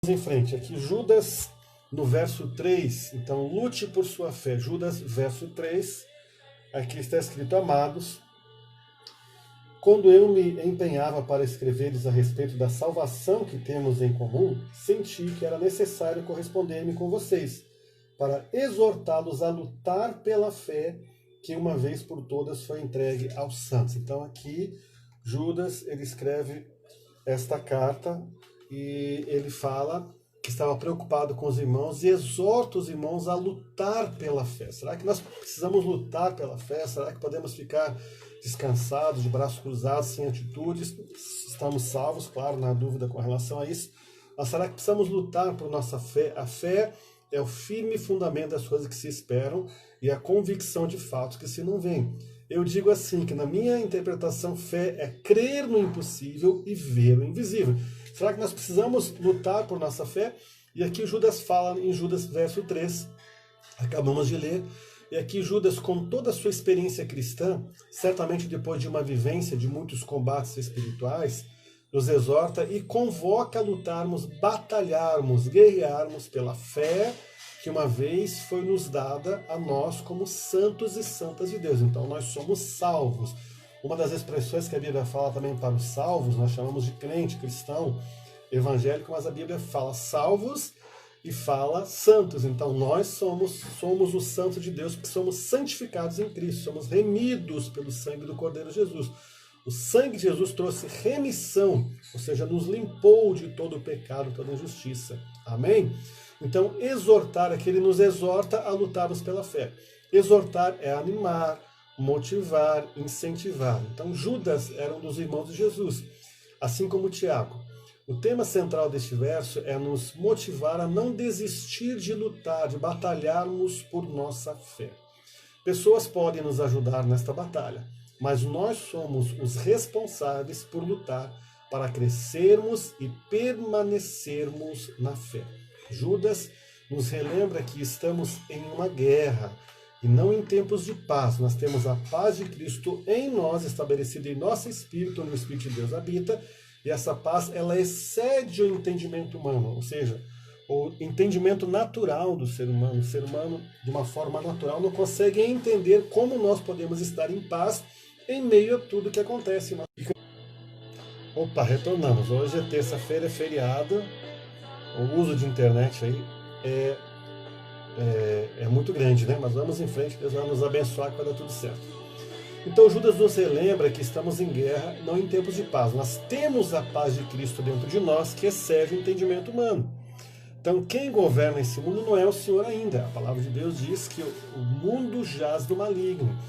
em frente, aqui Judas no verso 3, então lute por sua fé. Judas, verso 3, aqui está escrito: amados, quando eu me empenhava para escrever-lhes a respeito da salvação que temos em comum, senti que era necessário corresponder-me com vocês, para exortá-los a lutar pela fé que uma vez por todas foi entregue aos santos. Então aqui Judas, ele escreve esta carta e ele fala que estava preocupado com os irmãos e exorta os irmãos a lutar pela fé. Será que nós precisamos lutar pela fé? Será que podemos ficar descansados, de braços cruzados, sem atitudes? Estamos salvos, claro, na dúvida com relação a isso. Mas será que precisamos lutar por nossa fé? A fé é o firme fundamento das coisas que se esperam e a convicção de fatos que se não veem. Eu digo assim, que na minha interpretação, fé é crer no impossível e ver o invisível. Será que nós precisamos lutar por nossa fé? E aqui Judas fala em Judas verso 3, acabamos de ler, e aqui Judas, com toda a sua experiência cristã, certamente depois de uma vivência de muitos combates espirituais, nos exorta e convoca a lutarmos, batalharmos, guerrearmos pela fé que uma vez foi nos dada a nós como santos e santas de Deus. Então nós somos salvos. Uma das expressões que a Bíblia fala também para os salvos, nós chamamos de crente, cristão, evangélico, mas a Bíblia fala salvos e fala santos. Então nós somos os santos de Deus, porque somos santificados em Cristo, somos remidos pelo sangue do Cordeiro Jesus. O sangue de Jesus trouxe remissão, ou seja, nos limpou de todo o pecado, toda injustiça. Amém? Então, exortar aqui, ele nos exorta a lutarmos pela fé. Exortar é animar, motivar, incentivar. Então, Judas era um dos irmãos de Jesus, assim como Tiago. O tema central deste verso é nos motivar a não desistir de lutar, de batalharmos por nossa fé. Pessoas podem nos ajudar nesta batalha, mas nós somos os responsáveis por lutar para crescermos e permanecermos na fé. Judas nos relembra que estamos em uma guerra e não em tempos de paz. Nós temos a paz de Cristo em nós, estabelecida em nosso espírito, onde o Espírito de Deus habita, e essa paz ela excede o entendimento humano, ou seja, o entendimento natural do ser humano. O ser humano, de uma forma natural, não consegue entender como nós podemos estar em paz em meio a tudo que acontece. Opa, retornamos. Hoje é terça-feira, é feriado. O uso de internet aí é muito grande, né? Mas vamos em frente, Deus vai nos abençoar que vai dar tudo certo. Então Judas nos relembra que estamos em guerra, não em tempos de paz. Nós temos a paz de Cristo dentro de nós, que excede o entendimento humano. Então quem governa esse mundo não é o Senhor ainda. A palavra de Deus diz que o mundo jaz do maligno.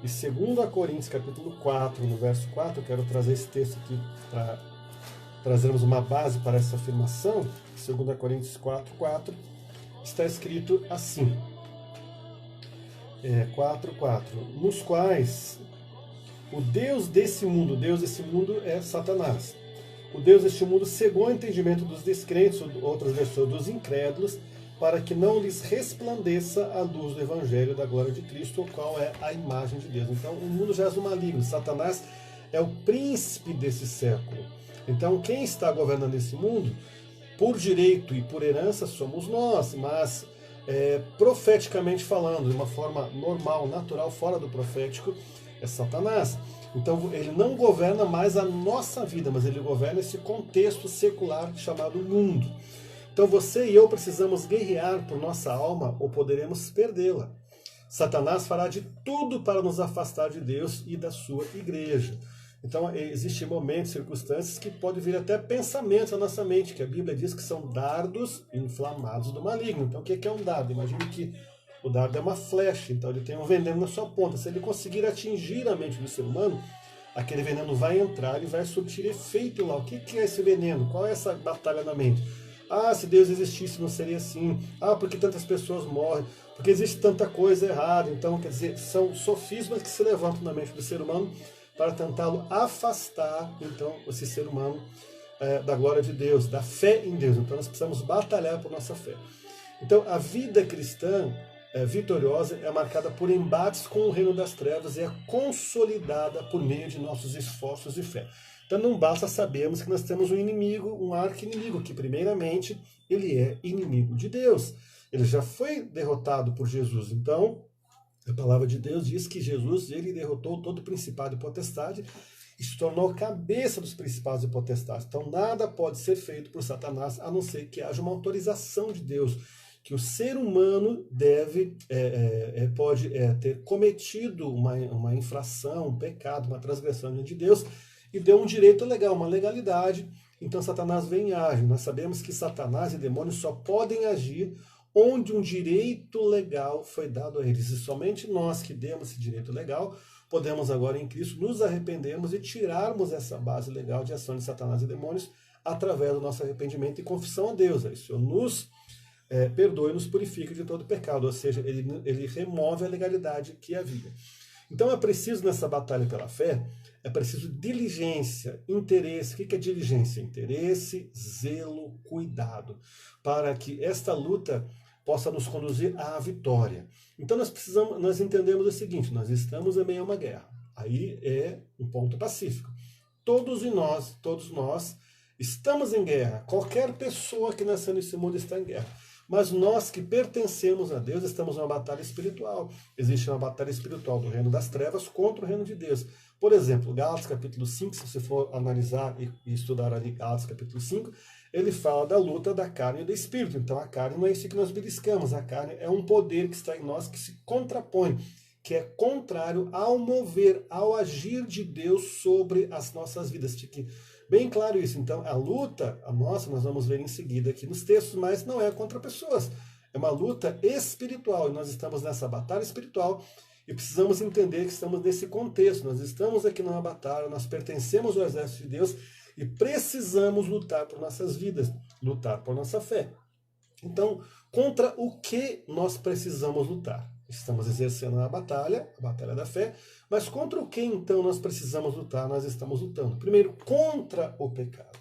E 2 Coríntios capítulo 4, no verso 4, eu quero trazer esse texto aqui para trazermos uma base para essa afirmação. 2 Coríntios 4, 4, está escrito assim, 4, 4, nos quais o Deus desse mundo é Satanás, o Deus deste mundo cegou o entendimento dos descrentes, outras versões dos incrédulos, para que não lhes resplandeça a luz do Evangelho da glória de Cristo, o qual é a imagem de Deus. Então o mundo jaz no maligno, Satanás é o príncipe desse século. Então quem está governando esse mundo, por direito e por herança, somos nós, mas profeticamente falando, de uma forma normal, natural, fora do profético, é Satanás. Então ele não governa mais a nossa vida, mas ele governa esse contexto secular chamado mundo. Então você e eu precisamos guerrear por nossa alma ou poderemos perdê-la. Satanás fará de tudo para nos afastar de Deus e da sua igreja. Então existem momentos, circunstâncias que podem vir até pensamentos à nossa mente, que a Bíblia diz que são dardos inflamados do maligno. Então o que é um dardo? Imagine que o dardo é uma flecha, então ele tem um veneno na sua ponta. Se ele conseguir atingir a mente do ser humano, aquele veneno vai entrar e vai surtir efeito lá. O que é esse veneno? Qual é essa batalha na mente? Ah, se Deus existisse não seria assim. Ah, porque tantas pessoas morrem? Porque existe tanta coisa errada. Então, quer dizer, são sofismas que se levantam na mente do ser humano para tentá-lo afastar, então, esse ser humano da glória de Deus, da fé em Deus. Então nós precisamos batalhar por nossa fé. Então a vida cristã vitoriosa é marcada por embates com o reino das trevas e é consolidada por meio de nossos esforços de fé. Então não basta sabermos que nós temos um inimigo, um arqui-inimigo, que primeiramente ele é inimigo de Deus. Ele já foi derrotado por Jesus. Então, a palavra de Deus diz que Jesus, ele derrotou todo principado e potestade e se tornou cabeça dos principados e potestades. Então, nada pode ser feito por Satanás, a não ser que haja uma autorização de Deus, que o ser humano pode ter cometido uma infração, um pecado, uma transgressão diante de Deus, e deu um direito legal, uma legalidade. Então, Satanás vem e age. Nós sabemos que Satanás e demônios só podem agir onde um direito legal foi dado a eles. E somente nós que demos esse direito legal, podemos agora em Cristo nos arrependermos e tirarmos essa base legal de ação de Satanás e demônios através do nosso arrependimento e confissão a Deus. Aí, o Senhor nos perdoe e nos purifica de todo pecado, ou seja, ele remove a legalidade que havia. Então é preciso nessa batalha pela fé, é preciso diligência, interesse. O que é diligência? Interesse, zelo, cuidado, para que esta luta possa nos conduzir à vitória. Então nós entendemos o seguinte: nós estamos em meio a uma guerra. Aí é um ponto pacífico. Todos nós estamos em guerra. Qualquer pessoa que nasceu nesse mundo está em guerra. Mas nós que pertencemos a Deus estamos numa batalha espiritual. Existe uma batalha espiritual do reino das trevas contra o reino de Deus. Por exemplo, Gálatas capítulo 5, se você for analisar e estudar ali Gálatas capítulo 5, ele fala da luta da carne e do espírito. Então a carne não é isso que nós beliscamos, a carne é um poder que está em nós que se contrapõe, que é contrário ao mover, ao agir de Deus sobre as nossas vidas. Fique bem claro isso. Então a luta, a nossa, nós vamos ver em seguida aqui nos textos, mas não é contra pessoas. É uma luta espiritual e nós estamos nessa batalha espiritual. E precisamos entender que estamos nesse contexto, nós estamos aqui numa batalha, nós pertencemos ao exército de Deus e precisamos lutar por nossas vidas, lutar por nossa fé. Então, contra o que nós precisamos lutar? Estamos exercendo a batalha da fé, mas contra o que então nós precisamos lutar? Nós estamos lutando. Primeiro, contra o pecado.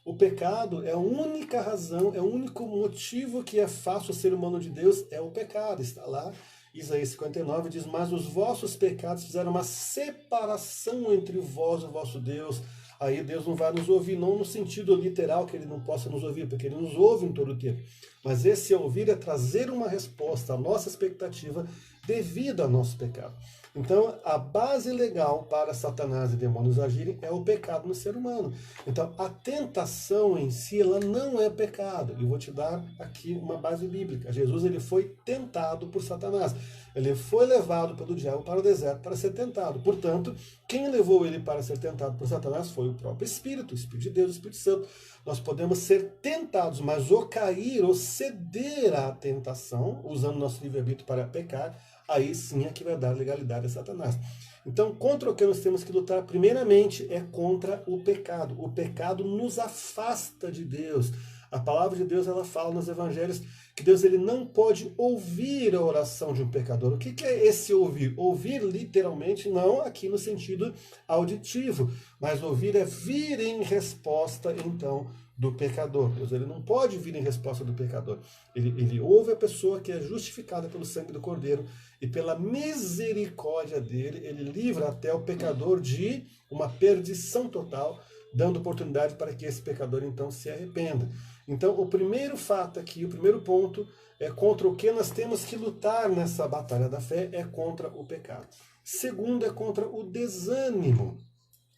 O pecado é a única razão, é o único motivo que afasta o ser humano de Deus, é o pecado, está lá. Isaías 59 diz: mas os vossos pecados fizeram uma separação entre vós e o vosso Deus. Aí Deus não vai nos ouvir, não no sentido literal que ele não possa nos ouvir, porque ele nos ouve em todo o tempo. Mas esse ouvir é trazer uma resposta à nossa expectativa devido ao nosso pecado. Então, a base legal para Satanás e demônios agirem é o pecado no ser humano. Então, a tentação em si, ela não é pecado. Eu vou te dar aqui uma base bíblica. Jesus, ele foi tentado por Satanás. Ele foi levado pelo diabo para o deserto para ser tentado. Portanto, quem levou ele para ser tentado por Satanás foi o próprio Espírito, o Espírito de Deus, o Espírito Santo. Nós podemos ser tentados, mas ou cair, ou ceder à tentação, usando nosso livre-arbítrio para pecar, aí sim é que vai dar legalidade a Satanás. Então, contra o que nós temos que lutar, primeiramente, é contra o pecado. O pecado nos afasta de Deus. A palavra de Deus, ela fala nos evangelhos que Deus, ele não pode ouvir a oração de um pecador. O que é esse ouvir? Ouvir, literalmente, não aqui no sentido auditivo, mas ouvir é vir em resposta, então, do pecador. Deus, ele não pode vir em resposta do pecador. Ele ouve a pessoa que é justificada pelo sangue do Cordeiro e pela misericórdia dele, ele livra até o pecador de uma perdição total, dando oportunidade para que esse pecador, então, se arrependa. Então, o primeiro fato aqui, o primeiro ponto, é contra o que nós temos que lutar nessa batalha da fé, é contra o pecado. Segundo, é contra o desânimo.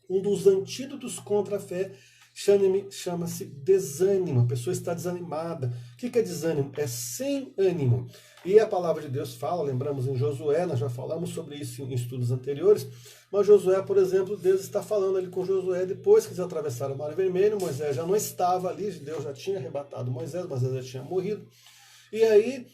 Um dos antídotos contra a fé chama-se desânimo. A pessoa está desanimada. O que é desânimo? É sem ânimo. E a palavra de Deus fala, lembramos em Josué, nós já falamos sobre isso em estudos anteriores, mas Josué, por exemplo, Deus está falando ali com Josué depois que eles atravessaram o Mar Vermelho. Moisés já não estava ali, Deus já tinha arrebatado Moisés já tinha morrido. E aí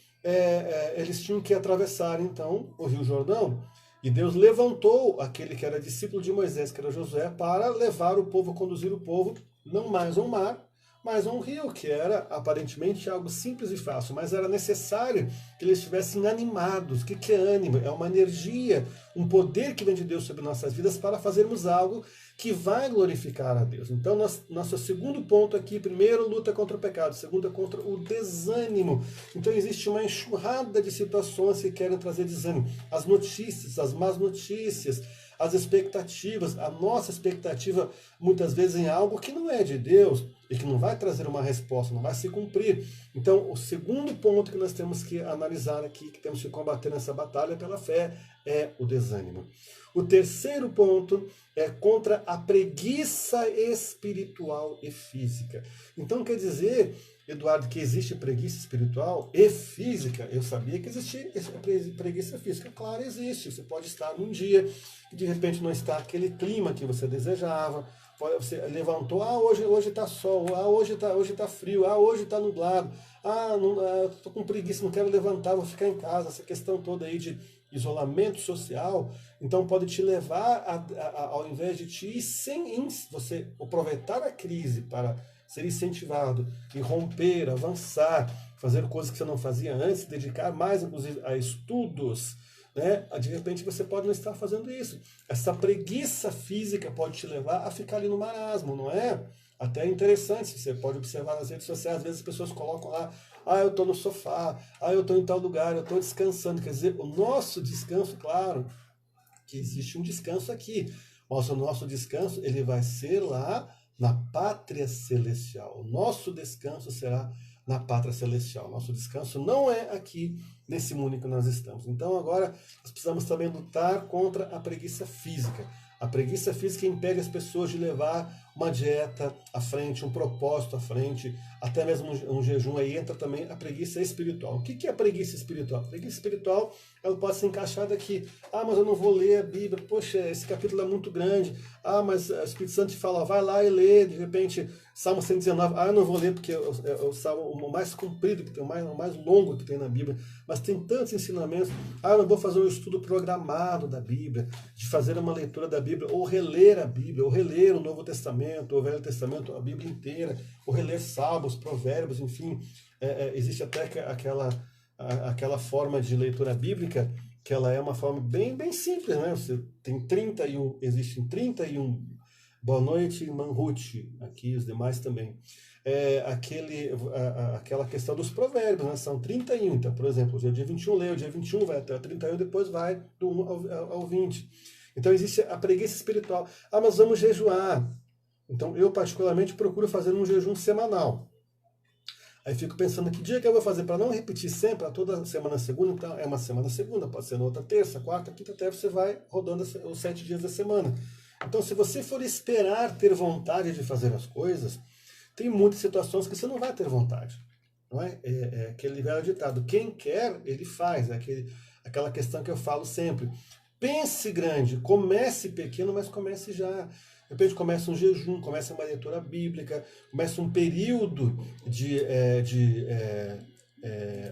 eles tinham que atravessar então o Rio Jordão. E Deus levantou aquele que era discípulo de Moisés, que era Josué, para levar o povo, conduzir o povo, não mais a um mar, mas a um rio, que era aparentemente algo simples e fácil, mas era necessário que eles estivessem animados. O que é ânimo? É uma energia, um poder que vem de Deus sobre nossas vidas para fazermos algo que vai glorificar a Deus. Então, nosso segundo ponto aqui, primeiro, luta contra o pecado, segundo, é contra o desânimo. Então, existe uma enxurrada de situações que querem trazer desânimo. As notícias, as más notícias, as expectativas, a nossa expectativa muitas vezes em algo que não é de Deus e que não vai trazer uma resposta, não vai se cumprir. Então, o segundo ponto que nós temos que analisar aqui, que temos que combater nessa batalha pela fé, é o desânimo. O terceiro ponto é contra a preguiça espiritual e física. Então, quer dizer, Eduardo, que existe preguiça espiritual e física? Eu sabia que existia preguiça física. Claro, existe. Você pode estar num dia que de repente não está aquele clima que você desejava. Você levantou, hoje está sol, hoje tá frio, hoje está nublado, estou com preguiça, não quero levantar, vou ficar em casa. Essa questão toda aí de isolamento social, então pode te levar, ao invés de te você aproveitar a crise para ser incentivado e romper, avançar, fazer coisas que você não fazia antes, dedicar mais, inclusive, a estudos, né? De repente você pode não estar fazendo isso. Essa preguiça física pode te levar a ficar ali no marasmo, não é? Até é interessante, você pode observar nas redes sociais, às vezes as pessoas colocam lá, eu estou no sofá, eu estou em tal lugar, eu estou descansando. Quer dizer, o nosso descanso, claro, que existe um descanso aqui, mas o nosso descanso ele vai ser lá na pátria celestial. O nosso descanso será na pátria celestial. Nosso descanso não é aqui nesse mundo em que nós estamos. Então agora nós precisamos também lutar contra a preguiça física. A preguiça física impede as pessoas de levar uma dieta à frente, um propósito à frente, até mesmo um jejum. Aí entra também a preguiça espiritual. O que é a preguiça espiritual? A preguiça espiritual ela pode ser encaixada aqui. Mas eu não vou ler a Bíblia. Poxa, esse capítulo é muito grande. Mas o Espírito Santo te fala, vai lá e lê. De repente, Salmo 119. Eu não vou ler porque é o salmo o mais comprido, que tem, o mais longo que tem na Bíblia. Mas tem tantos ensinamentos. Eu não vou fazer um estudo programado da Bíblia, de fazer uma leitura da Bíblia, ou reler a Bíblia, ou reler o Novo Testamento, o Velho Testamento, a Bíblia inteira, ou reler Salmos, Provérbios, enfim. Existe até aquela forma de leitura bíblica, que ela é uma forma bem, bem simples, né? Você tem 31, existem 31. Boa noite, irmã Ruth, aqui os demais também. Aquela questão dos provérbios, né? São 31. Então, por exemplo, o dia 21 lê, o dia 21 vai até o 31, depois vai do 1 ao 20. Então existe a preguiça espiritual. Mas vamos jejuar. Então eu particularmente procuro fazer um jejum semanal. Aí fico pensando que dia que eu vou fazer para não repetir sempre, a toda semana segunda, então é uma semana segunda, pode ser na outra terça, quarta, quinta, até você vai rodando os 7 dias da semana. Então se você for esperar ter vontade de fazer as coisas, tem muitas situações que você não vai ter vontade. Não é? Aquele velho ditado, quem quer, ele faz. Aquela questão que eu falo sempre. Pense grande, comece pequeno, mas comece já. De repente começa um jejum, começa uma leitura bíblica, começa um período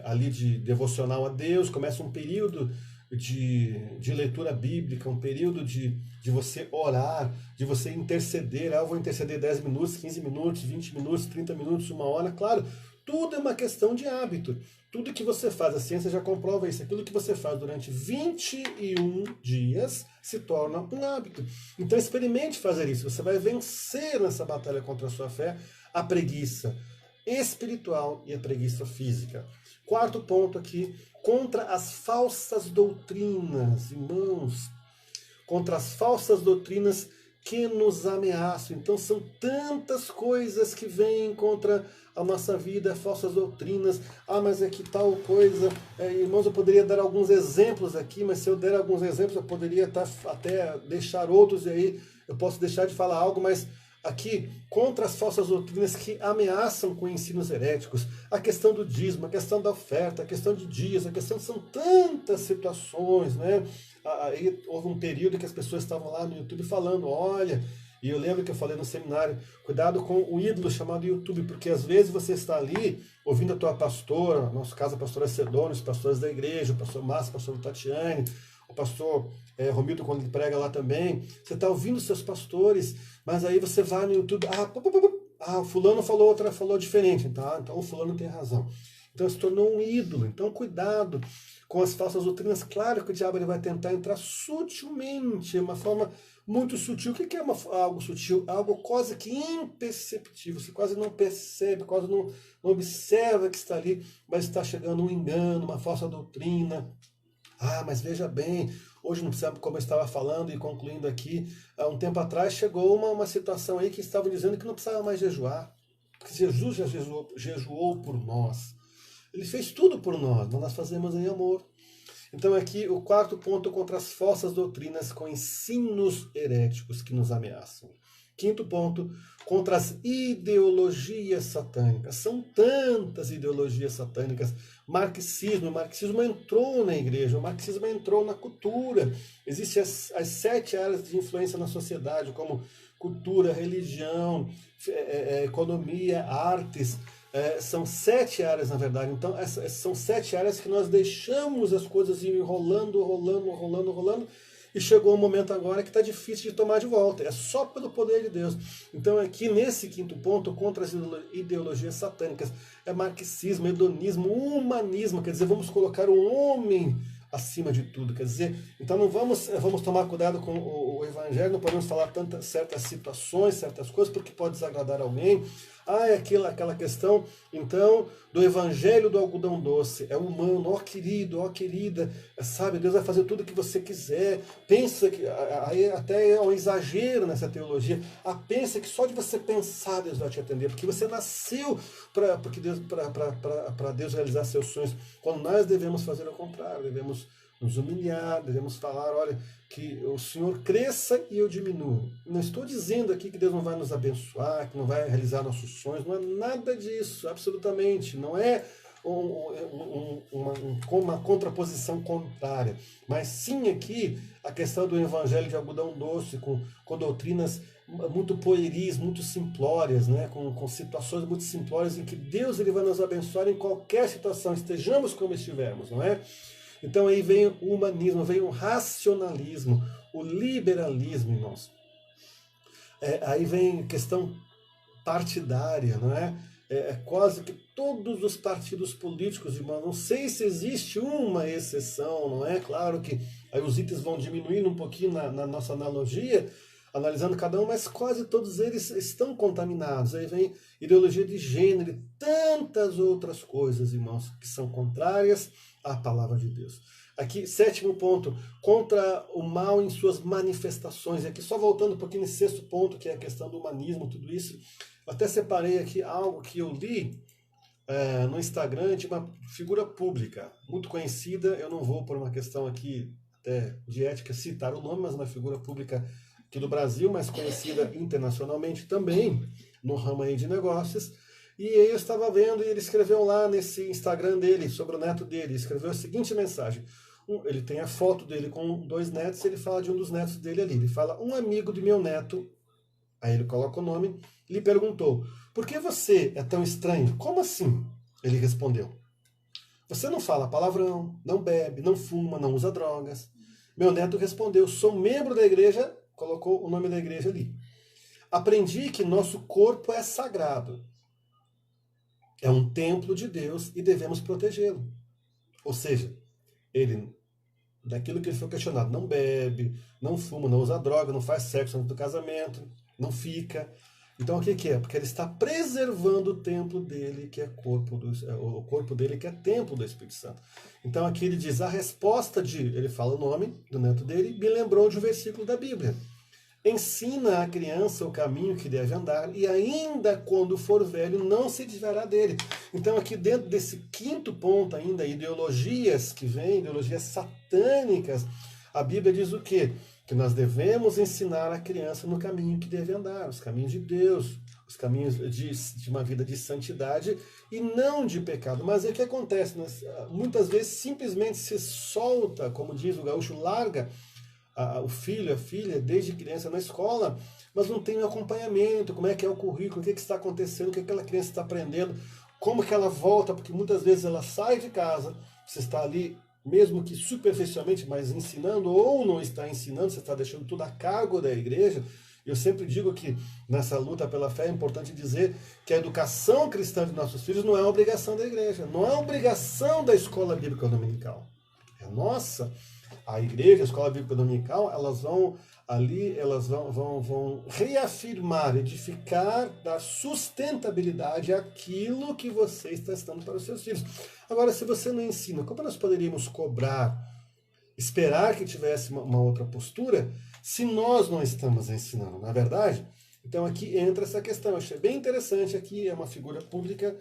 ali de devocional a Deus, começa um período de leitura bíblica, um período de você orar, de você interceder. Eu vou interceder 10 minutos, 15 minutos, 20 minutos, 30 minutos, 1 hora. Claro, tudo é uma questão de hábito. Tudo que você faz, a ciência já comprova isso, aquilo que você faz durante 21 dias se torna um hábito. Então experimente fazer isso, você vai vencer nessa batalha contra a sua fé, a preguiça espiritual e a preguiça física. Quarto ponto aqui, contra as falsas doutrinas, irmãos, contra as falsas doutrinas que nos ameaçam. Então são tantas coisas que vêm contra a nossa vida, falsas doutrinas. Mas é que tal coisa. Irmãos, eu poderia dar alguns exemplos aqui, mas se eu der alguns exemplos, eu poderia até deixar outros, e aí eu posso deixar de falar algo, mas aqui, contra as falsas doutrinas que ameaçam com ensinos heréticos, a questão do dízimo, a questão da oferta, a questão de dias, são tantas situações, né? Aí houve um período que as pessoas estavam lá no YouTube falando, olha, e eu lembro que eu falei no seminário, cuidado com o ídolo chamado YouTube, porque às vezes você está ali ouvindo a tua pastora, no nosso caso a pastora Sedônio, os pastores da igreja, o pastor Márcio, o pastor Tatiane, o pastor Romildo, quando ele prega lá também, você está ouvindo os seus pastores, mas aí você vai no YouTube, fulano falou diferente, então o fulano tem razão. Então se tornou um ídolo. Então cuidado com as falsas doutrinas. Claro que o diabo ele vai tentar entrar sutilmente, uma forma muito sutil. O que é algo sutil? Algo quase que imperceptível. Você quase não percebe, quase não observa que está ali, mas está chegando um engano, uma falsa doutrina. Mas veja bem, Hoje não precisa, como eu estava falando e concluindo aqui, há um tempo atrás chegou uma situação aí que estavam dizendo que não precisava mais jejuar, porque Jesus já jejuou por nós. Ele fez tudo por nós, mas nós fazemos em amor. Então aqui o quarto ponto contra as falsas doutrinas com ensinos heréticos que nos ameaçam. Quinto ponto, contra as ideologias satânicas. São tantas ideologias satânicas. Marxismo entrou na igreja, o marxismo entrou na cultura. Existem as 7 áreas de influência na sociedade, como cultura, religião, economia, artes. São 7 áreas, na verdade. Então, são 7 áreas que nós deixamos as coisas ir rolando, e chegou um momento agora que está difícil de tomar de volta. É só pelo poder de Deus. Então, aqui nesse quinto ponto, contra as ideologias satânicas, é marxismo, hedonismo, humanismo. Quer dizer, vamos colocar o homem acima de tudo. Quer dizer, então não vamos tomar cuidado com o evangelho, não podemos falar certas situações, certas coisas, porque pode desagradar alguém. É aquela questão, então, do evangelho do algodão doce. É humano, ó querido, ó querida, sabe, Deus vai fazer tudo o que você quiser. Pensa que, aí até é um exagero nessa teologia, pensa que só de você pensar Deus vai te atender, porque você nasceu para Deus realizar seus sonhos, quando nós devemos fazer o contrário, devemos nos humilhar, devemos falar, olha, que o Senhor cresça e eu diminuo. Não estou dizendo aqui que Deus não vai nos abençoar, que não vai realizar nossos sonhos, não é nada disso, absolutamente. Não é uma contraposição contrária, mas sim aqui a questão do evangelho de algodão doce, com doutrinas muito pueris, muito simplórias, né? com situações muito simplórias em que Deus ele vai nos abençoar em qualquer situação, estejamos como estivermos, não é? Então aí vem o humanismo, vem o racionalismo, o liberalismo, irmãos. Aí vem questão partidária, não é? Quase que todos os partidos políticos, irmãos, não sei se existe uma exceção, não é? Claro que aí os itens vão diminuindo um pouquinho na nossa analogia, analisando cada um, mas quase todos eles estão contaminados. Aí vem ideologia de gênero e tantas outras coisas, irmãos, que são contrárias à palavra de Deus. Aqui, 7º ponto, contra o mal em suas manifestações. E aqui, só voltando um pouquinho nesse 6º ponto, que é a questão do humanismo, tudo isso, eu até separei aqui algo que eu li no Instagram de uma figura pública, muito conhecida. Eu não vou, por uma questão aqui até de ética, citar o nome, mas uma figura pública aqui do Brasil, mas conhecida internacionalmente também, no ramo aí de negócios. E aí eu estava vendo e ele escreveu lá nesse Instagram dele, sobre o neto dele, escreveu a seguinte mensagem. Ele tem a foto dele com 2 netos, ele fala de um dos netos dele ali. Ele fala, um amigo de meu neto, aí ele coloca o nome, lhe perguntou, por que você é tão estranho? Como assim? Ele respondeu, você não fala palavrão, não bebe, não fuma, não usa drogas. Meu neto respondeu, sou membro da igreja, colocou o nome da igreja ali. Aprendi que nosso corpo é sagrado. É um templo de Deus e devemos protegê-lo. Ou seja, ele, daquilo que ele foi questionado, não bebe, não fuma, não usa droga, não faz sexo antes do casamento, não fica. Então o que é? Porque ele está preservando o templo dele, que é o corpo dele, que é templo do Espírito Santo. Então aqui ele diz, a resposta ele fala o nome do neto dele, me lembrou de um versículo da Bíblia. Ensina a criança o caminho que deve andar e ainda quando for velho não se desviará dele. Então aqui dentro desse 5º ponto ainda, ideologias que vêm, ideologias satânicas, a Bíblia diz o quê? Que nós devemos ensinar a criança no caminho que deve andar, os caminhos de Deus, os caminhos de uma vida de santidade e não de pecado. Mas o que acontece? Muitas vezes simplesmente se solta, como diz o gaúcho, larga o filho, a filha, desde criança na escola, mas não tem um acompanhamento, como é que é o currículo, o que está acontecendo, o que aquela criança está aprendendo, como que ela volta, porque muitas vezes ela sai de casa, você está ali, mesmo que superficialmente, mas ensinando, ou não está ensinando, você está deixando tudo a cargo da igreja. Eu sempre digo que nessa luta pela fé é importante dizer que a educação cristã de nossos filhos não é uma obrigação da igreja, não é uma obrigação da escola bíblica dominical, é nossa. A igreja, a escola bíblica dominical, elas vão reafirmar, edificar, dar sustentabilidade àquilo que você está ensinando para os seus filhos. Agora, se você não ensina, como nós poderíamos cobrar esperar que tivesse uma outra postura se nós não estamos ensinando, não é verdade? Então aqui entra essa questão. Eu achei bem interessante aqui, é uma figura pública,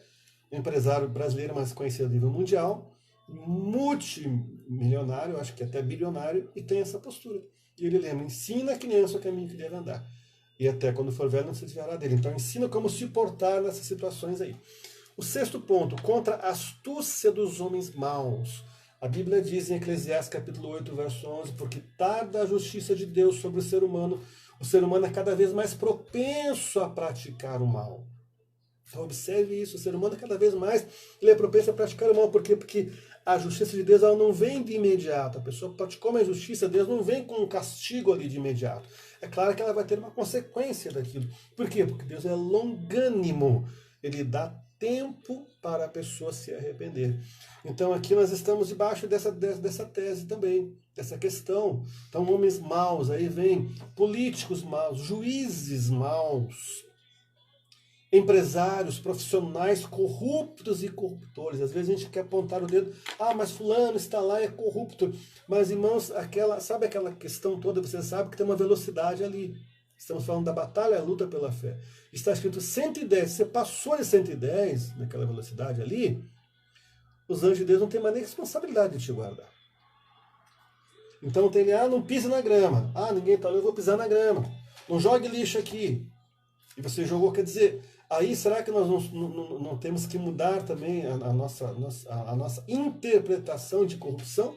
empresário brasileiro, mas conhecido a nível mundial, multimilionário, acho que até bilionário, e tem essa postura. E ele lembra, ensina a criança o caminho que deve andar. E até quando for velho não se desviará dele. Então ensina como se portar nessas situações aí. O sexto ponto, contra a astúcia dos homens maus. A Bíblia diz em Eclesiastes capítulo 8, verso 11, porque tarda a justiça de Deus sobre o ser humano é cada vez mais propenso a praticar o mal. Então observe isso, o ser humano cada vez mais ele é propenso a praticar o mal. Por quê? Porque a justiça de Deus ela não vem de imediato. A pessoa praticou uma injustiça, Deus não vem com um castigo ali de imediato. É claro que ela vai ter uma consequência daquilo. Por quê? Porque Deus é longânimo. Ele dá tempo para a pessoa se arrepender. Então aqui nós estamos debaixo dessa tese também, dessa questão. Então homens maus, aí vem políticos maus, juízes maus, empresários, profissionais corruptos e corruptores. Às vezes a gente quer apontar o dedo, mas fulano está lá e é corrupto. Mas irmãos, sabe aquela questão toda, você sabe que tem uma velocidade ali. Estamos falando da batalha, a luta pela fé. Está escrito 110, você passou de 110 naquela velocidade ali, os anjos de Deus não têm mais nem responsabilidade de te guardar. Então tem não pise na grama. Ninguém está ali, eu vou pisar na grama. Não jogue lixo aqui. E você jogou, quer dizer, aí será que nós não temos que mudar também a nossa interpretação de corrupção?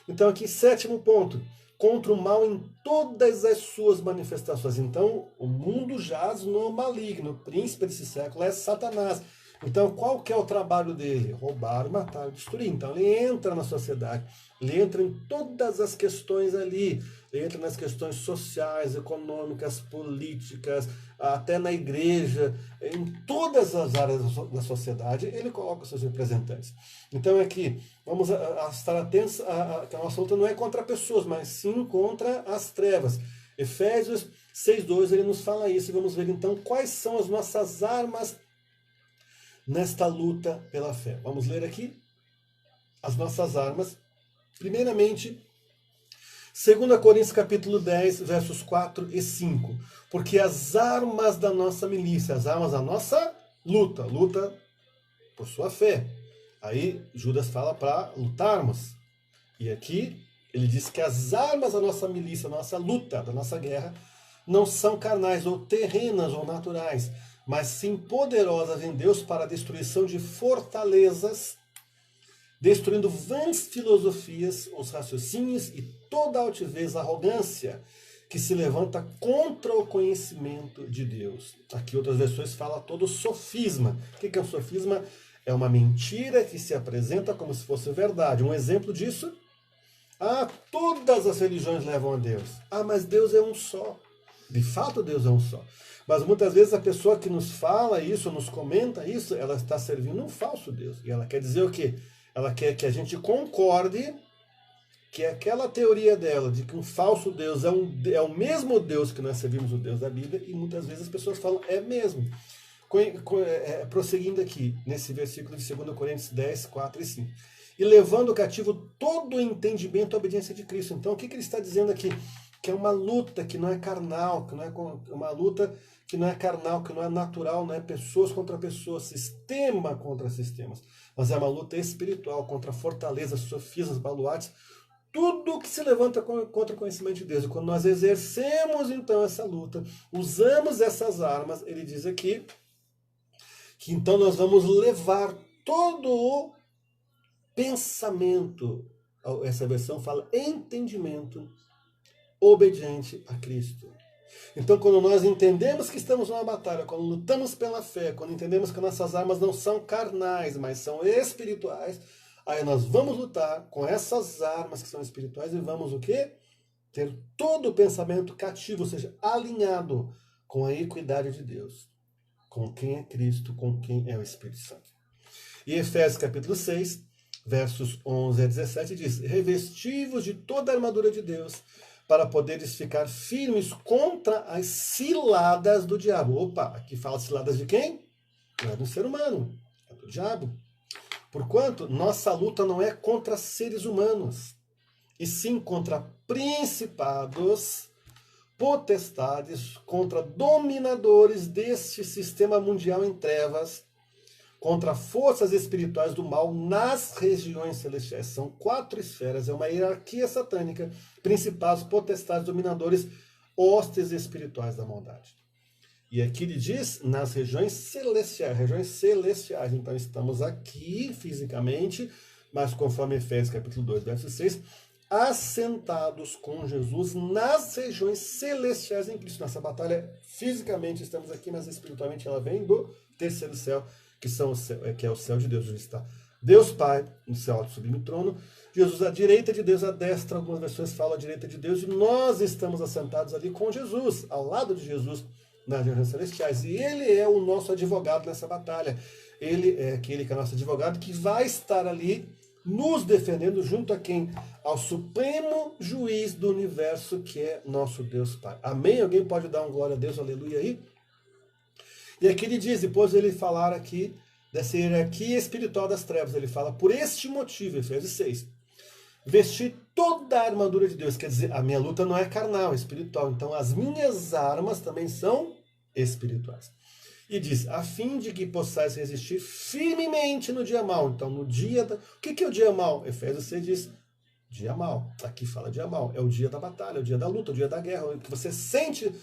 Então aqui, sétimo ponto, contra o mal em todas as suas manifestações. Então o mundo jaz no maligno, o príncipe desse século é Satanás. Então qual que é o trabalho dele? Roubar, matar, destruir. Então ele entra na sociedade, ele entra em todas as questões ali, ele entra nas questões sociais, econômicas, políticas, até na igreja, em todas as áreas da sociedade, ele coloca os seus representantes. Então aqui, vamos estar atentos que a nossa luta não é contra pessoas, mas sim contra as trevas. Efésios 6:2, ele nos fala isso, e vamos ver então quais são as nossas armas nesta luta pela fé. Vamos ler aqui as nossas armas. Primeiramente, 2 Coríntios capítulo 10, versos 4 e 5. Porque as armas da nossa milícia, as armas da nossa luta por sua fé. Aí Judas fala para lutarmos. E aqui ele diz que as armas da nossa milícia, da nossa luta, da nossa guerra, não são carnais ou terrenas ou naturais, mas sim poderosas em Deus para a destruição de fortalezas, destruindo vãs filosofias, os raciocínios e toda altivez, arrogância que se levanta contra o conhecimento de Deus. Aqui outras versões falam todo sofisma. O que é um sofisma? É uma mentira que se apresenta como se fosse verdade. Um exemplo disso? Todas as religiões levam a Deus. Mas Deus é um só. De fato, Deus é um só. Mas muitas vezes a pessoa que nos fala isso, nos comenta isso, ela está servindo um falso Deus. E ela quer dizer o quê? Ela quer que a gente concorde que aquela teoria dela de que um falso Deus é o mesmo Deus que nós servimos, o Deus da Bíblia, e muitas vezes as pessoas falam, é mesmo. Prosseguindo aqui, nesse versículo de 2 Coríntios 10, 4 e 5. E levando cativo todo o entendimento à obediência de Cristo. Então, o que ele está dizendo aqui? Que é uma luta que não é carnal, que não é uma luta que não é carnal, que não é natural, não é pessoas contra pessoas, sistema contra sistemas, mas é uma luta espiritual contra fortalezas, sofismas, baluartes, tudo que se levanta contra o conhecimento de Deus. E quando nós exercemos então essa luta, usamos essas armas, ele diz aqui, que então nós vamos levar todo o pensamento, essa versão fala entendimento, obediente a Cristo. Então, quando nós entendemos que estamos numa batalha, quando lutamos pela fé, quando entendemos que nossas armas não são carnais, mas são espirituais, aí nós vamos lutar com essas armas que são espirituais e vamos o quê? Ter todo o pensamento cativo, ou seja, alinhado com a equidade de Deus, com quem é Cristo, com quem é o Espírito Santo. E Efésios capítulo 6, versos 11 a 17 diz, revestivos de toda a armadura de Deus, para poderes ficar firmes contra as ciladas do diabo. Opa, aqui fala ciladas de quem? Não é do ser humano, é do diabo. Porquanto nossa luta não é contra seres humanos, e sim contra principados, potestades, contra dominadores deste sistema mundial em trevas, contra forças espirituais do mal nas regiões celestiais. São 4 esferas, é uma hierarquia satânica, principados, potestades, dominadores, hostes espirituais da maldade. E aqui ele diz nas regiões celestiais. Então estamos aqui fisicamente, mas conforme Efésios capítulo 2, verso 6, assentados com Jesus nas regiões celestiais em Cristo. Nossa batalha, fisicamente estamos aqui, mas espiritualmente ela vem do terceiro céu, que é o céu de Deus, onde está Deus Pai, no seu alto sublime trono, Jesus à direita de Deus, à destra, algumas versões falam à direita de Deus, e nós estamos assentados ali com Jesus, ao lado de Jesus, nas regiões celestiais. E ele é o nosso advogado nessa batalha. Ele é aquele que é nosso advogado, que vai estar ali nos defendendo junto a quem? Ao supremo juiz do universo, que é nosso Deus Pai. Amém? Alguém pode dar um glória a Deus, aleluia aí? E aqui ele diz, depois de ele falar aqui dessa hierarquia espiritual das trevas, ele fala, por este motivo, Efésios 6, vestir toda a armadura de Deus. Quer dizer, a minha luta não é carnal, é espiritual. Então as minhas armas também são espirituais. E diz, a fim de que possais resistir firmemente no dia mau. Então, no dia da... O que é o dia mau? Efésios 6 diz, dia mau. Aqui fala dia mau. É o dia da batalha, é o dia da luta, é o dia da guerra. O que você sente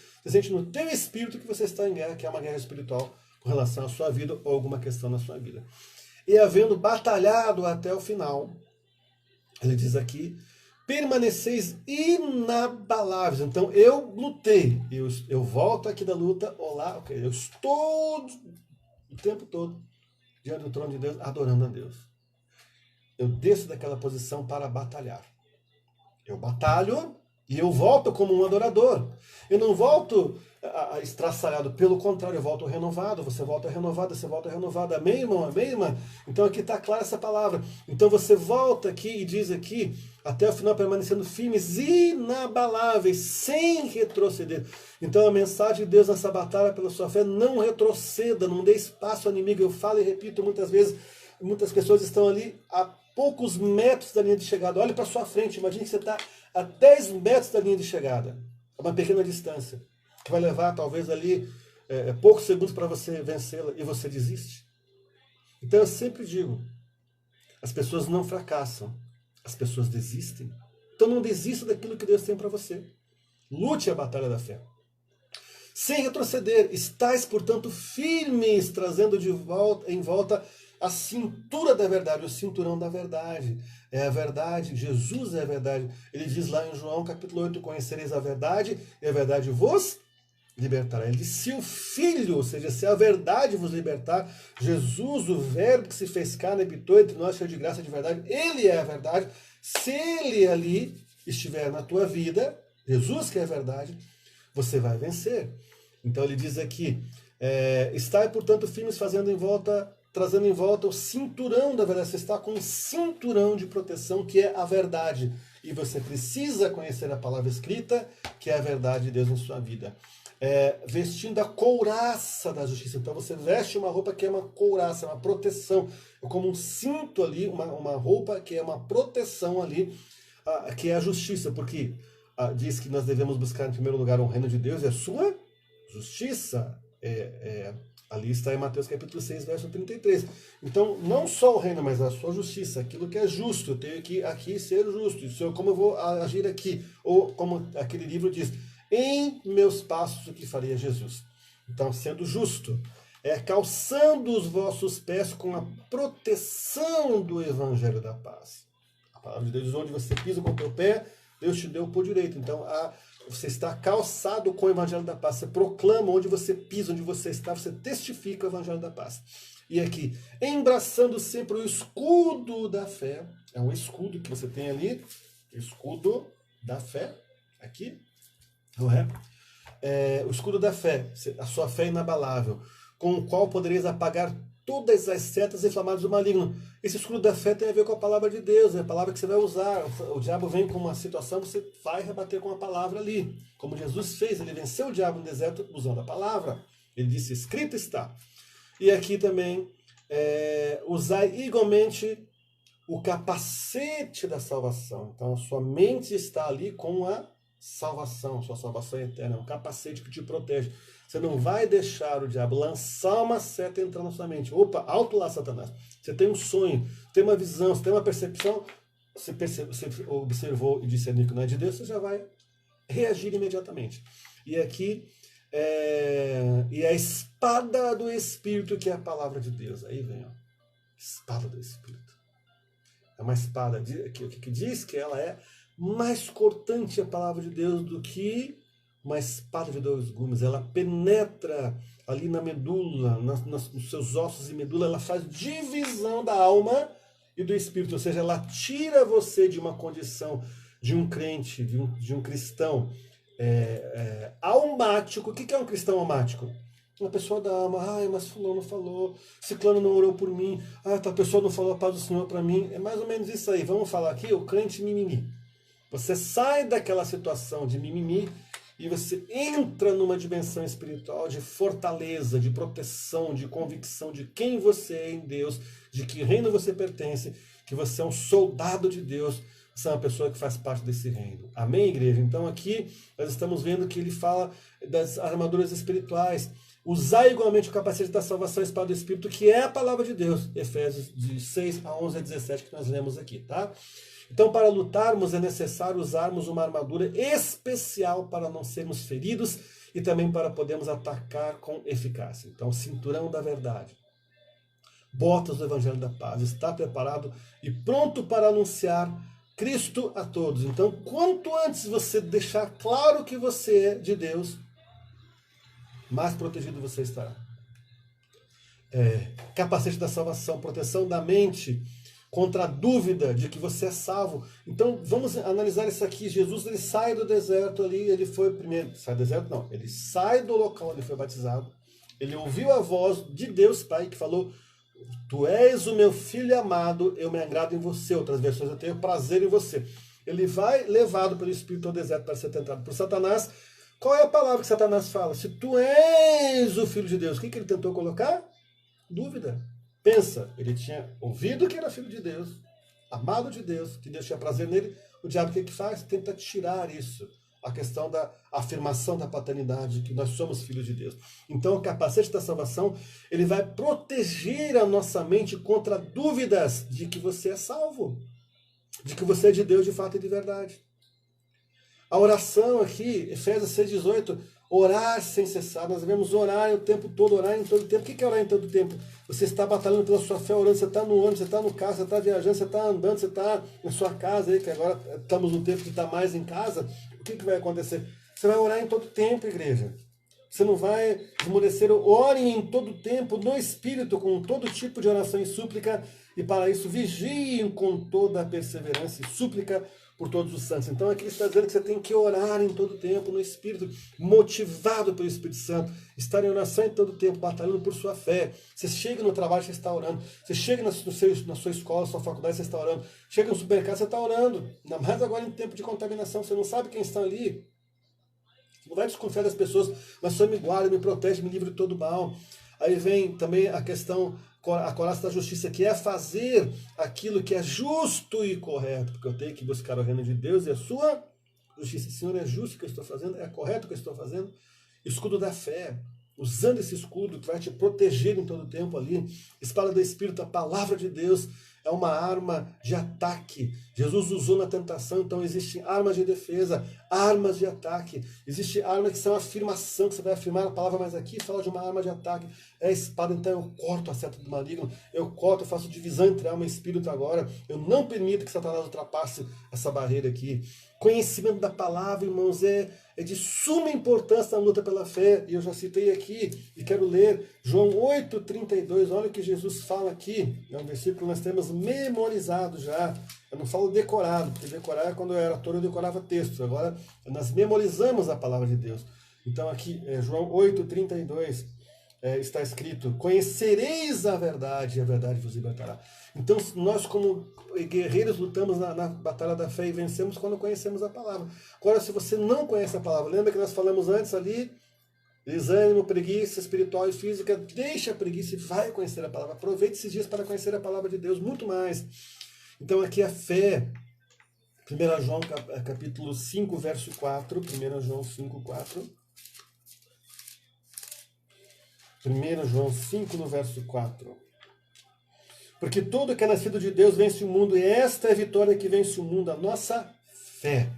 no teu espírito que você está em guerra, que é uma guerra espiritual com relação à sua vida ou alguma questão na sua vida. E havendo batalhado até o final, ele diz aqui, permaneceis inabaláveis. Então eu lutei, eu volto aqui da luta, olá, ok, eu estou o tempo todo diante do trono de Deus, adorando a Deus. Eu desço daquela posição para batalhar. Eu batalho e eu volto como um adorador. Eu não volto estraçalhado, pelo contrário, eu volto renovado, você volta renovado, você volta renovado. Amém, irmão? Amém, irmã? Então aqui está clara essa palavra. Então você volta aqui e diz aqui, até o final permanecendo firmes, inabaláveis, sem retroceder. Então a mensagem de Deus nessa batalha pela sua fé, não retroceda, não dê espaço ao inimigo. Eu falo e repito muitas vezes, muitas pessoas estão ali a poucos metros da linha de chegada. Olhe para sua frente, imagine que você está a 10 metros da linha de chegada. É uma pequena distância, que vai levar talvez ali poucos segundos para você vencê-la e você desiste. Então eu sempre digo, as pessoas não fracassam, as pessoas desistem. Então não desista daquilo que Deus tem para você. Lute a batalha da fé. Sem retroceder, estais, portanto, firmes, trazendo em volta a cintura da verdade, o cinturão da verdade. É a verdade, Jesus é a verdade. Ele diz lá em João capítulo 8, conhecereis a verdade, e a verdade vos libertará. Ele diz, se o Filho, ou seja, se a verdade vos libertar, Jesus, o verbo que se fez carne, habitou entre nós, cheio de graça e de verdade, ele é a verdade. Se ele ali estiver na tua vida, Jesus que é a verdade, você vai vencer. Então ele diz aqui, estai, portanto, firmes, trazendo em volta o cinturão da verdade. Você está com um cinturão de proteção que é a verdade. E você precisa conhecer a palavra escrita, que é a verdade de Deus em sua vida. Vestindo a couraça da justiça. Então você veste uma roupa que é uma couraça, uma proteção. É como um cinto ali, uma roupa que é uma proteção ali, que é a justiça. Porque diz que nós devemos buscar em primeiro lugar o reino de Deus e a sua justiça. Ali está em Mateus capítulo 6, verso 33. Então, não só o reino, mas a sua justiça, aquilo que é justo. Eu tenho que aqui ser justo. Como eu vou agir aqui? Ou como aquele livro diz, em meus passos o que faria Jesus. Então, sendo justo, calçando os vossos pés com a proteção do evangelho da paz. A palavra de Deus diz, onde você pisa com o teu pé, Deus te deu por direito. Então, você está calçado com o evangelho da paz. Você proclama onde você pisa, onde você está, você testifica o evangelho da paz. E aqui, embraçando sempre o escudo da fé. É um escudo que você tem ali, escudo da fé, aqui, não é? O escudo da fé, a sua fé inabalável, com o qual podereis apagar todas as setas inflamadas do maligno. Esse escudo da fé tem a ver com a palavra de Deus, é a palavra que você vai usar. O diabo vem com uma situação, você vai rebater com a palavra ali. Como Jesus fez, ele venceu o diabo no deserto usando a palavra. Ele disse, escrito está. E aqui também, usai igualmente o capacete da salvação. Então, a sua mente está ali com a salvação, sua salvação eterna, é um capacete que te protege. Você não vai deixar o diabo lançar uma seta e entrar na sua mente. Opa, alto lá, Satanás. Você tem um sonho, tem uma visão, você tem uma percepção, você observou e discerniu que não é de Deus, você já vai reagir imediatamente. E aqui, e a espada do Espírito, que é a palavra de Deus. Aí vem, ó, espada do Espírito. É uma espada que diz que ela é mais cortante, a palavra de Deus, do que uma espada de dois gumes. Ela penetra ali na medula, nos seus ossos e medula, ela faz divisão da alma e do espírito, ou seja, ela tira você de uma condição de um crente, de um cristão almático. O que é um cristão almático? Uma pessoa da alma, mas fulano falou, ciclano não orou por mim, tal pessoa não falou a paz do Senhor para mim. É mais ou menos isso aí. Vamos falar aqui, o crente mimimi. Você sai daquela situação de mimimi e você entra numa dimensão espiritual de fortaleza, de proteção, de convicção de quem você é em Deus, de que reino você pertence, que você é um soldado de Deus, você é uma pessoa que faz parte desse reino. Amém, igreja? Então aqui nós estamos vendo que ele fala das armaduras espirituais. Usar igualmente o capacete da salvação e a espada do Espírito, que é a palavra de Deus. Efésios de 6 a 11 a 17, que nós lemos aqui, tá? Então, para lutarmos, é necessário usarmos uma armadura especial para não sermos feridos e também para podermos atacar com eficácia. Então, cinturão da verdade, botas do Evangelho da Paz, está preparado e pronto para anunciar Cristo a todos. Então, quanto antes você deixar claro que você é de Deus, mais protegido você estará. Capacete da salvação, proteção da mente contra a dúvida de que você é salvo. Então vamos analisar isso aqui. Jesus, ele sai do deserto ali, ele foi primeiro, sai do deserto não, ele sai do local onde ele foi batizado, ele ouviu a voz de Deus Pai que falou: tu és o meu filho amado, eu me agrado em você. Outras versões, eu tenho prazer em você. Ele vai levado pelo Espírito ao deserto para ser tentado por Satanás. Qual é a palavra que Satanás fala? Se tu és o Filho de Deus, o que ele tentou colocar? Dúvida. Pensa, ele tinha ouvido que era Filho de Deus, amado de Deus, que Deus tinha prazer nele. O diabo o que faz? Tenta tirar isso. A questão da afirmação da paternidade, que nós somos filhos de Deus. Então o capacete da salvação, ele vai proteger a nossa mente contra dúvidas de que você é salvo, de que você é de Deus de fato e de verdade. A oração aqui, Efésios 6,18, orar sem cessar. Nós devemos orar o tempo todo, orar em todo tempo. O que é orar em todo tempo? Você está batalhando pela sua fé, orando, você está no ônibus, você está no carro, você está viajando, você está andando, você está na sua casa, aí, que agora estamos no tempo de estar mais em casa. O que vai acontecer? Você vai orar em todo tempo, igreja. Você não vai esmorecer. Orem em todo tempo, no Espírito, com todo tipo de oração e súplica, e para isso vigiem com toda a perseverança e súplica por todos os santos. Então aqui está dizendo que você tem que orar em todo tempo, no Espírito, motivado pelo Espírito Santo, estar em oração em todo tempo, batalhando por sua fé. Você chega no trabalho, você está orando. Você chega na sua escola, na sua faculdade, você está orando. Chega no supermercado, você está orando. Ainda mais agora em tempo de contaminação, você não sabe quem está ali. Você não vai desconfiar das pessoas, mas só me guarda, me protege, me livra de todo mal. Aí vem também a questão, a coraça da justiça, que é fazer aquilo que é justo e correto, porque eu tenho que buscar o reino de Deus e a sua justiça. Senhor, é justo o que eu estou fazendo? É correto o que eu estou fazendo? Escudo da fé, usando esse escudo que vai te proteger em todo o tempo ali. Espada do Espírito, a palavra de Deus é uma arma de ataque. Jesus usou na tentação, então existem armas de defesa, armas de ataque. Existem armas que são afirmação, que você vai afirmar a palavra, mas aqui fala de uma arma de ataque. É a espada, então eu corto a seta do maligno, eu corto, eu faço divisão entre alma e espírito agora. Eu não permito que Satanás ultrapasse essa barreira aqui. Conhecimento da palavra, irmãos, é de suma importância na luta pela fé. E eu já citei aqui, e quero ler João 8,32. Olha o que Jesus fala aqui. É um versículo que nós temos memorizado já. Eu não falo decorado, porque decorar é quando eu era ator, eu decorava textos. Agora nós memorizamos a palavra de Deus. Então aqui, João 8,32, está escrito: conhecereis a verdade, e a verdade vos libertará. Então nós como guerreiros lutamos na batalha da fé e vencemos quando conhecemos a palavra. Agora, se você não conhece a palavra, lembra que nós falamos antes ali, desânimo, preguiça espiritual e física, deixa a preguiça e vai conhecer a palavra. Aproveite esses dias para conhecer a palavra de Deus muito mais. Então aqui a fé, 1 João capítulo 5, verso 4, 1 João 5, 4. 1 João 5, no verso 4. Porque todo que é nascido de Deus vence o mundo, e esta é a vitória que vence o mundo, a nossa fé.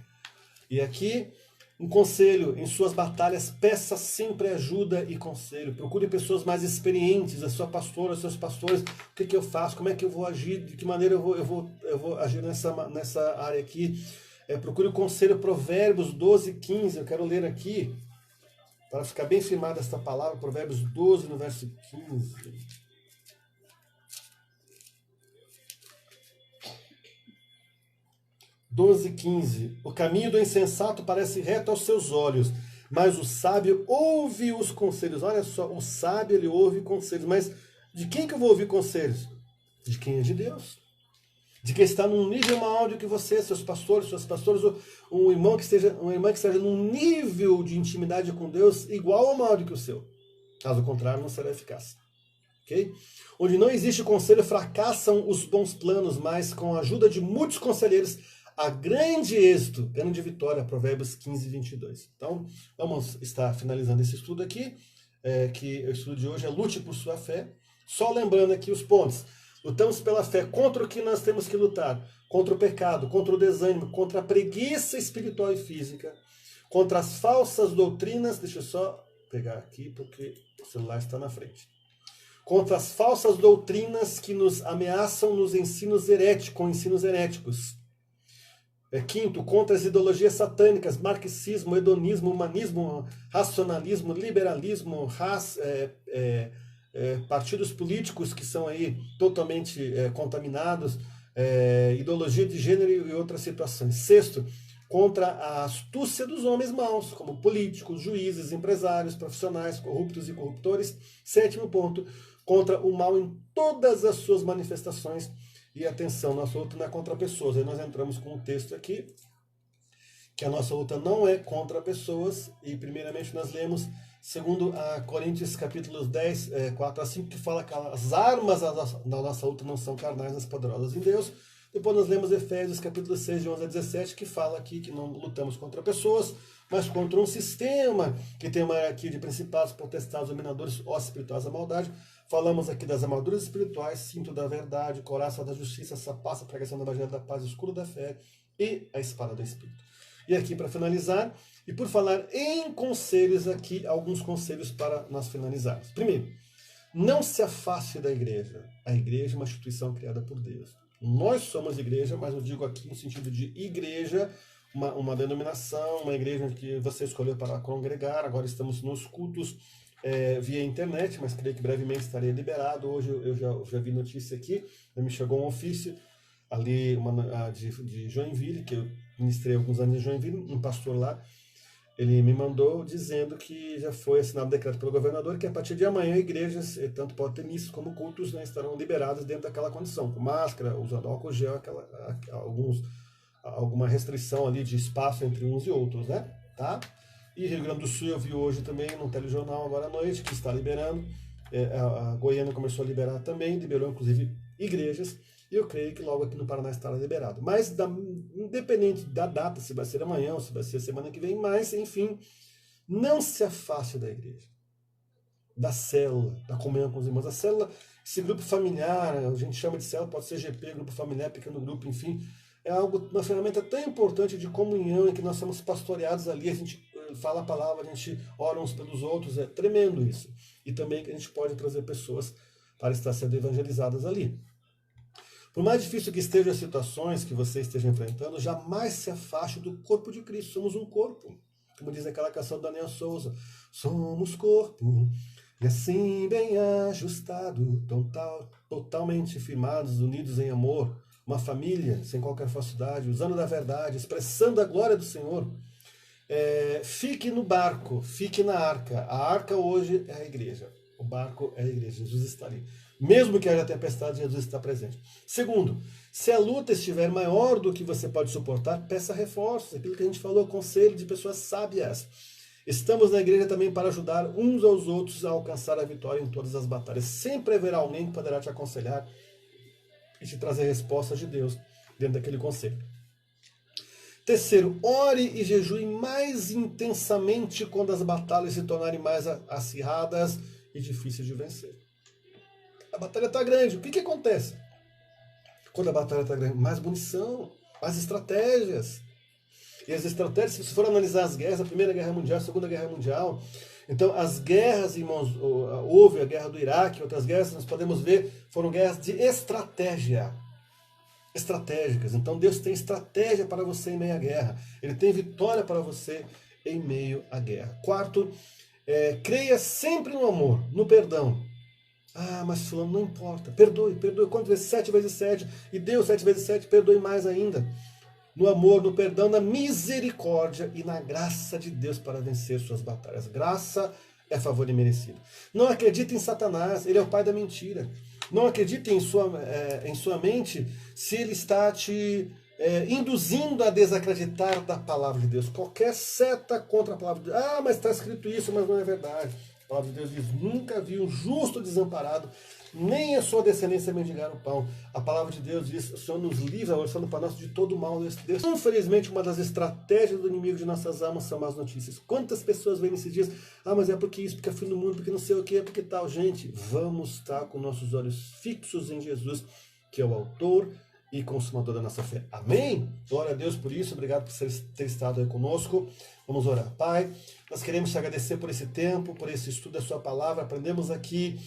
E aqui, um conselho: em suas batalhas, peça sempre ajuda e conselho. Procure pessoas mais experientes, a sua pastora, os seus pastores. O que eu faço? Como é que eu vou agir? De que maneira eu vou agir nessa área aqui? Procure o conselho. Provérbios 12, 15. Eu quero ler aqui, para ficar bem firmada esta palavra, Provérbios 12, no verso 15. 12:15. O caminho do insensato parece reto aos seus olhos, mas o sábio ouve os conselhos. Olha só, o sábio, ele ouve conselhos. Mas de quem que eu vou ouvir conselhos? De quem é de Deus. De quem está num nível maior do que você, seus pastores, suas pastoras, um irmão que esteja num nível de intimidade com Deus igual ou maior do que o seu. Caso contrário, não será eficaz. Okay? Onde não existe conselho, fracassam os bons planos, mas com a ajuda de muitos conselheiros, há grande êxito, grande vitória. Provérbios 15, 22. Então, vamos estar finalizando esse estudo aqui, que o estudo de hoje é Lute por Sua Fé. Só lembrando aqui os pontos. Lutamos pela fé contra o que nós temos que lutar: contra o pecado, contra o desânimo, contra a preguiça espiritual e física, contra as falsas doutrinas. Deixa eu só pegar aqui, porque o celular está na frente. Contra as falsas doutrinas que nos ameaçam nos ensinos heréticos. Quinto, contra as ideologias satânicas, marxismo, hedonismo, humanismo, racionalismo, liberalismo, partidos políticos que são aí totalmente contaminados, ideologia de gênero e outras situações. Sexto, contra a astúcia dos homens maus, como políticos, juízes, empresários, profissionais, corruptos e corruptores. Sétimo ponto, contra o mal em todas as suas manifestações. E atenção, nossa luta não é contra pessoas. Aí nós entramos com um texto aqui, que a nossa luta não é contra pessoas. E primeiramente nós lemos, segundo a Coríntios capítulos 10, 4 a 5, que fala que as armas da nossa luta não são carnais, mas poderosas em Deus. Depois nós lemos Efésios capítulo 6, de 11 a 17, que fala aqui que não lutamos contra pessoas, mas contra um sistema que tem uma hierarquia de principados, potestades, dominadores, hostes espirituais da maldade. Falamos aqui das armaduras espirituais, cinto da verdade, coraça da justiça, sapato, pregação do evangelho da paz, escudo da fé e a espada do Espírito. E aqui para finalizar, e por falar em conselhos aqui, alguns conselhos para nós finalizarmos. Primeiro, não se afaste da igreja. A igreja é uma instituição criada por Deus. Nós somos igreja, mas eu digo aqui no sentido de igreja, uma denominação, uma igreja que você escolheu para congregar. Agora estamos nos cultos via internet, mas creio que brevemente estarei liberado. Hoje eu já vi notícia aqui, me chegou um ofício ali de Joinville, que eu ministrei alguns anos em Joinville, um pastor lá, ele me mandou dizendo que já foi assinado decreto pelo governador que a partir de amanhã igrejas, tanto pode ter missas como cultos, né, estarão liberadas dentro daquela condição, com máscara, usando álcool gel, alguma restrição ali de espaço entre uns e outros, né? Tá? E Rio Grande do Sul eu vi hoje também no telejornal agora à noite que está liberando, a Goiânia começou a liberar também, liberou inclusive igrejas, e eu creio que logo aqui no Paraná estará liberado. Mas, independente da data, se vai ser amanhã ou se vai ser semana que vem, mas, enfim, não se afaste da igreja, da célula, da comunhão com os irmãos. A célula, esse grupo familiar, a gente chama de célula, pode ser GP, grupo familiar, pequeno grupo, enfim, é uma ferramenta tão importante de comunhão em que nós somos pastoreados ali, a gente fala a palavra, a gente ora uns pelos outros, é tremendo isso. E também que a gente pode trazer pessoas para estar sendo evangelizadas ali. Por mais difícil que estejam as situações que você esteja enfrentando, jamais se afaste do corpo de Cristo. Somos um corpo. Como diz aquela canção do Daniel Souza. Somos corpo, e assim bem ajustado, totalmente firmados, unidos em amor. Uma família, sem qualquer falsidade, usando da verdade, expressando a glória do Senhor. Fique no barco, fique na arca. A arca hoje é a igreja. O barco é a igreja. Jesus está ali. Mesmo que haja tempestade, Jesus está presente. Segundo, se a luta estiver maior do que você pode suportar, peça reforços. Aquilo que a gente falou, conselho de pessoas sábias. Estamos na igreja também para ajudar uns aos outros a alcançar a vitória em todas as batalhas. Sempre haverá alguém que poderá te aconselhar e te trazer a resposta de Deus dentro daquele conselho. Terceiro, ore e jejue mais intensamente quando as batalhas se tornarem mais acirradas e difíceis de vencer. A batalha está grande. O que acontece? Quando a batalha está grande, mais munição, mais estratégias. E as estratégias, se você for analisar as guerras, a Primeira Guerra Mundial, a Segunda Guerra Mundial, então as guerras, irmãos, houve a guerra do Iraque, outras guerras, nós podemos ver, foram guerras de estratégia. Estratégicas. Então Deus tem estratégia para você em meio à guerra. Ele tem vitória para você em meio à guerra. Quarto, creia sempre no amor, no perdão. Ah, mas fulano, não importa. Perdoe. Quantas vezes? 7 vezes 7. E Deus 7 vezes 7, perdoe mais ainda. No amor, no perdão, na misericórdia e na graça de Deus para vencer suas batalhas. Graça é favor imerecido. Não acredite em Satanás, ele é o pai da mentira. Não acredite em sua mente se ele está te induzindo a desacreditar da palavra de Deus. Qualquer seta contra a palavra de Deus. Ah, mas está escrito isso, mas não é verdade. A palavra de Deus diz, nunca vi um justo desamparado, nem a sua descendência mendigar o pão. A palavra de Deus diz, o Senhor nos livra, orçando para nós de todo mal. Deus. Infelizmente, uma das estratégias do inimigo de nossas almas são más notícias. Quantas pessoas vêm nesses dias, ah, mas é porque isso, porque é fim do mundo, porque não sei o que, é porque tal. Gente, vamos estar com nossos olhos fixos em Jesus, que é o autor e consumador da nossa fé. Amém? Glória a Deus por isso, obrigado por ter estado aí conosco. Vamos orar. Pai, nós queremos te agradecer por esse tempo, por esse estudo da sua palavra. Aprendemos aqui,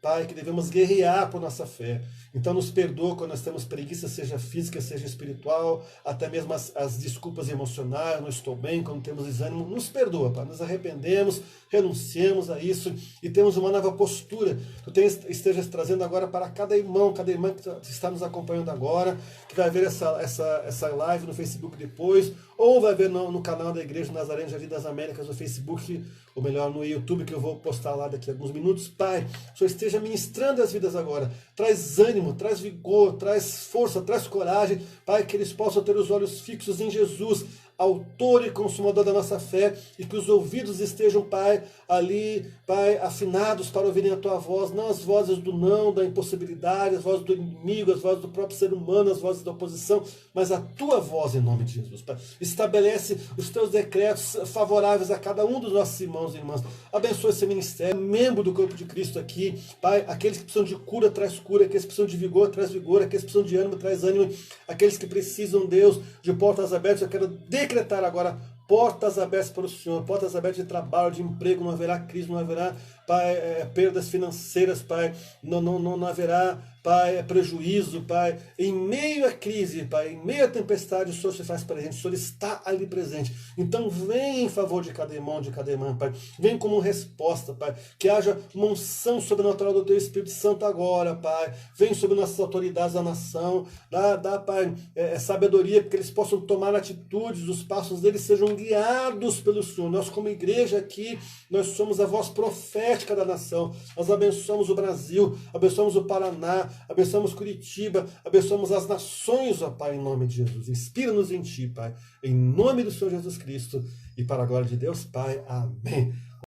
Pai, que devemos guerrear por nossa fé. Então nos perdoa quando nós temos preguiça, seja física, seja espiritual, até mesmo as desculpas emocionais, não estou bem, quando temos desânimo, nos perdoa, Pai. Nos arrependemos, renunciamos a isso e temos uma nova postura. Tu estejas trazendo agora para cada irmã que está nos acompanhando agora, que vai ver essa live no Facebook depois, ou vai ver no canal da Igreja Nazareno Jardim das Américas no Facebook, ou melhor, no YouTube, que eu vou postar lá daqui a alguns minutos. Pai, o Senhor esteja ministrando as vidas agora. Traz ânimo, traz vigor, traz força, traz coragem. Pai, que eles possam ter os olhos fixos em Jesus, autor e consumador da nossa fé, e que os ouvidos estejam, Pai, ali, Pai, afinados para ouvirem a Tua voz, não as vozes do não, da impossibilidade, as vozes do inimigo, as vozes do próprio ser humano, as vozes da oposição, mas a Tua voz em nome de Jesus, Pai. Estabelece os Teus decretos favoráveis a cada um dos nossos irmãos e irmãs. Abençoa esse ministério, membro do corpo de Cristo aqui, Pai, aqueles que precisam de cura, traz cura, aqueles que precisam de vigor, traz vigor, aqueles que precisam de ânimo, traz ânimo, aqueles que precisam, Deus, de portas abertas. Eu quero decretar agora portas abertas para o Senhor, portas abertas de trabalho, de emprego, não haverá crise, não haverá, Pai, perdas financeiras, Pai, não haverá, Pai, prejuízo, Pai, em meio à crise, Pai, em meio à tempestade, o Senhor se faz presente, o Senhor está ali presente. Então vem em favor de cada irmão, de cada irmã, Pai, vem como resposta, Pai, que haja uma unção sobrenatural do Teu Espírito Santo agora, Pai, vem sobre nossas autoridades da nação, dá Pai, sabedoria, para que eles possam tomar atitudes, os passos deles sejam guiados pelo Senhor. Nós como igreja aqui, nós somos a voz profética da nação, nós abençoamos o Brasil, abençoamos o Paraná, abençoamos Curitiba, abençoamos as nações, ó Pai, em nome de Jesus. Inspira-nos em Ti, Pai, em nome do Senhor Jesus Cristo, e para a glória de Deus, Pai. Amém.